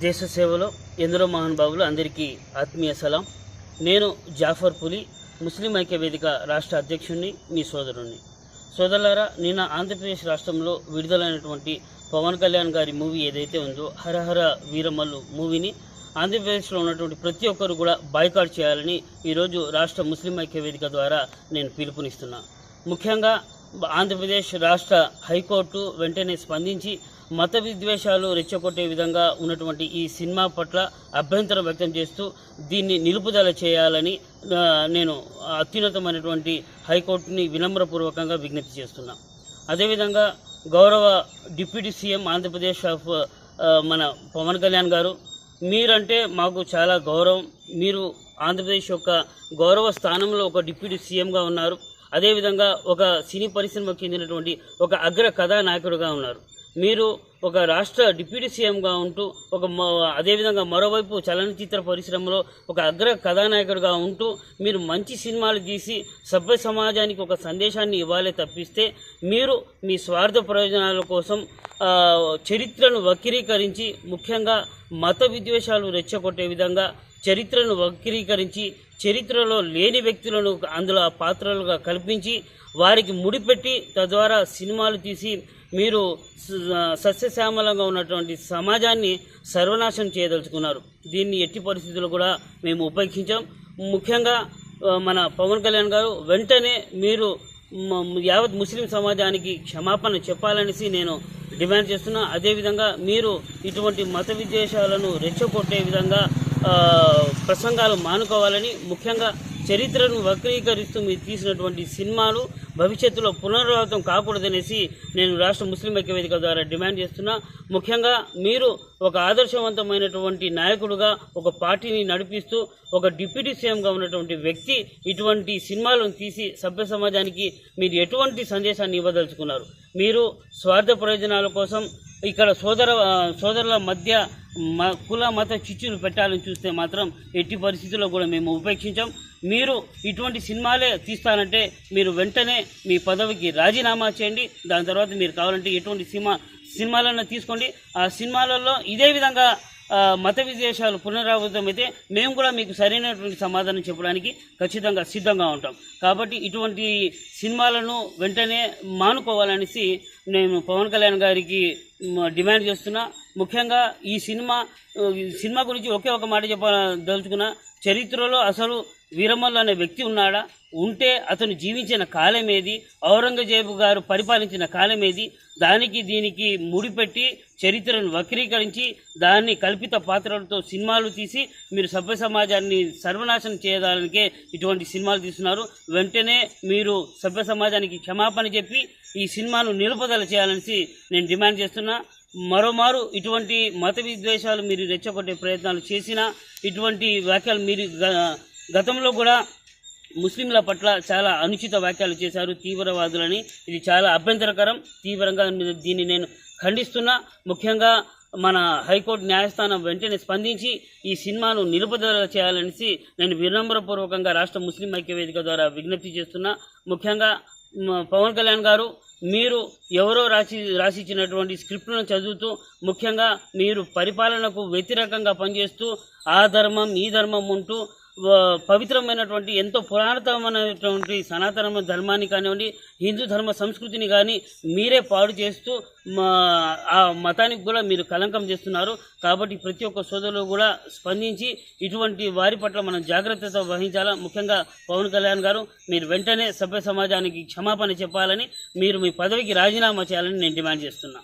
దేశ సేవలో ఎందరో మహానుభావులు అందరికీ ఆత్మీయ సలాం. నేను జాఫర్ పులి, ముస్లిం ఐక్య వేదిక రాష్ట్ర అధ్యక్షుడిని, మీ సోదరుణ్ణి. సోదరులారా, నిన్న ఆంధ్రప్రదేశ్ రాష్ట్రంలో విడుదలైనటువంటి పవన్ కళ్యాణ్ గారి మూవీ ఏదైతే ఉందో హరహర వీరమల్లు మూవీని ఆంధ్రప్రదేశ్లో ఉన్నటువంటి ప్రతి ఒక్కరు కూడా బాయ్కాట్ చేయాలని ఈరోజు రాష్ట్ర ముస్లిం ఐక్య వేదిక ద్వారా నేను పిలుపునిస్తున్నా. ముఖ్యంగా ఆంధ్రప్రదేశ్ రాష్ట్ర హైకోర్టు వెంటనే స్పందించి మత విద్వేషాలు రెచ్చగొట్టే విధంగా ఉన్నటువంటి ఈ సినిమా పట్ల అభ్యంతరం వ్యక్తం చేస్తూ దీన్ని నిలుపుదల చేయాలని నేను అత్యున్నతమైనటువంటి హైకోర్టుని వినమ్రపూర్వకంగా విజ్ఞప్తి చేస్తున్నా. అదేవిధంగా గౌరవ డిప్యూటీ సీఎం ఆంధ్రప్రదేశ్ ఆఫ్ మన పవన్ కళ్యాణ్ గారు, మీరంటే మాకు చాలా గౌరవం. మీరు ఆంధ్రప్రదేశ్ యొక్క గౌరవ స్థానంలో ఒక డిప్యూటీ సీఎంగా ఉన్నారు. అదేవిధంగా ఒక సినీ పరిశ్రమకు చెందినటువంటి ఒక అగ్ర కథానాయకుడిగా ఉన్నారు. మీరు ఒక రాష్ట్ర డిప్యూటీ సీఎంగా ఉంటూ అదేవిధంగా మరోవైపు చలనచిత్ర పరిశ్రమలో ఒక అగ్ర కథానాయకుడిగా ఉంటూ మీరు మంచి సినిమాలు తీసి సభ్య సమాజానికి ఒక సందేశాన్ని ఇవ్వాలే తప్పిస్తే మీరు మీ స్వార్థ ప్రయోజనాల కోసం చరిత్రను వక్రీకరించి, ముఖ్యంగా మత విద్వేషాలు రెచ్చగొట్టే విధంగా చరిత్రను వక్రీకరించి చరిత్రలో లేని వ్యక్తులను అందులో పాత్రలుగా కల్పించి వారికి ముడిపెట్టి తద్వారా సినిమాలు తీసి మీరు సస్యశ్యామలంగా ఉన్నటువంటి సమాజాన్ని సర్వనాశనం చేయదలుచుకున్నారు. దీన్ని ఎట్టి పరిస్థితుల్లో కూడా మేము ఉపేక్షించాం. ముఖ్యంగా మన పవన్ కళ్యాణ్ గారు వెంటనే మీరు యావత్ ముస్లిం సమాజానికి క్షమాపణ చెప్పాలనేసి నేను డిమాండ్ చేస్తున్నా. అదేవిధంగా మీరు ఇటువంటి మత విద్వేషాలను రెచ్చగొట్టే విధంగా ప్రసంగాలు మానుకోవాలని, ముఖ్యంగా చరిత్రను వక్రీకరిస్తూ మీరు తీసినటువంటి సినిమాలు భవిష్యత్తులో పునరావృతం కాకూడదనేసి నేను రాష్ట్ర ముస్లిం ఐక్య వేదిక ద్వారా డిమాండ్ చేస్తున్నా. ముఖ్యంగా మీరు ఒక ఆదర్శవంతమైనటువంటి నాయకుడుగా ఒక పార్టీని నడిపిస్తూ ఒక డిప్యూటీ సీఎంగా ఉన్నటువంటి వ్యక్తి ఇటువంటి సినిమాలను తీసి సభ్య సమాజానికి మీరు ఎటువంటి సందేశాన్ని ఇవ్వదలుచుకున్నారు? మీరు స్వార్థ ప్రయోజనాల కోసం ఇక్కడ సోదరుల మధ్య కుల మత చిచ్చులు పెట్టాలని చూస్తే మాత్రం ఎట్టి పరిస్థితుల్లో కూడా మేము ఉపేక్షించాం. మీరు ఇటువంటి సినిమాలే తీస్తానంటే మీరు వెంటనే మీ పదవికి రాజీనామా చేయండి. దాని తర్వాత మీరు కావాలంటే ఎటువంటి సినిమాలన్నా తీసుకోండి. ఆ సినిమాలలో ఇదే విధంగా మత విద్వేషాలు పునరావృతమైతే మేము కూడా మీకు సరైనటువంటి సమాధానం చెప్పడానికి ఖచ్చితంగా సిద్ధంగా ఉంటాం. కాబట్టి ఇటువంటి సినిమాలను వెంటనే మానుకోవాలనేసి నేను పవన్ కళ్యాణ్ గారికి డిమాండ్ చేస్తున్నా. ముఖ్యంగా ఈ సినిమా గురించి ఒకే ఒక మాట చెప్పదలుచుకున్నా. చరిత్రలో అసలు వీరమల్లు అనే వ్యక్తి ఉన్నాడా? ఉంటే అతను జీవించిన కాలమేది? ఔరంగజేబు గారు పరిపాలించిన కాలమేది? దానికి దీనికి ముడిపెట్టి చరిత్రను వక్రీకరించి దాన్ని కల్పిత పాత్రలతో సినిమాలు తీసి మీరు సభ్య సమాజాన్ని సర్వనాశనం చేయడానికే ఇటువంటి సినిమాలు తీస్తున్నారు. వెంటనే మీరు సభ్య సమాజానికి క్షమాపణ చెప్పి ఈ సినిమాను నిలుపుదల చేయాలనేసి నేను డిమాండ్ చేస్తున్నా. మరోమారు ఇటువంటి మత విద్వేషాలు మీరు రెచ్చగొట్టే ప్రయత్నాలు చేసినా, ఇటువంటి వ్యాఖ్యలు మీరు గతంలో కూడా ముస్లింల పట్ల చాలా అనుచిత వ్యాఖ్యలు చేశారు తీవ్రవాదులని. ఇది చాలా అభ్యంతరకరం. తీవ్రంగా దీన్ని నేను ఖండిస్తున్నా. ముఖ్యంగా మన హైకోర్టు న్యాయస్థానం వెంటనే స్పందించి ఈ సినిమాను నిలుపుదల చేయాలనేసి నేను వినమ్రపూర్వకంగా రాష్ట్ర ముస్లిం ఐక్య వేదిక ద్వారా విజ్ఞప్తి చేస్తున్నా. ముఖ్యంగా పవన్ కళ్యాణ్ గారు, మీరు ఎవరో రాసిచ్చినటువంటి స్క్రిప్ట్లను చదువుతూ, ముఖ్యంగా మీరు పరిపాలనకు వ్యతిరేకంగా పనిచేస్తూ ఆ ధర్మం ఈ ధర్మం ఉంటూ పవిత్రమైనటువంటి ఎంతో పురాతనమైనటువంటి సనాతన ధర్మాన్ని కానివ్వండి, హిందూ ధర్మ సంస్కృతిని కానీ మీరే పాడు చేస్తూ ఆ మతానికి కూడా మీరు కలంకం చేస్తున్నారు. కాబట్టి ప్రతి ఒక్క సోదరులు కూడా స్పందించి ఇటువంటి వారి పట్ల మనం జాగ్రత్తత వహించాలా. ముఖ్యంగా పవన్ కళ్యాణ్ గారు, మీరు వెంటనే సభ్య సమాజానికి క్షమాపణ చెప్పాలని, మీరు మీ పదవికి రాజీనామా చేయాలని నేను డిమాండ్ చేస్తున్నా.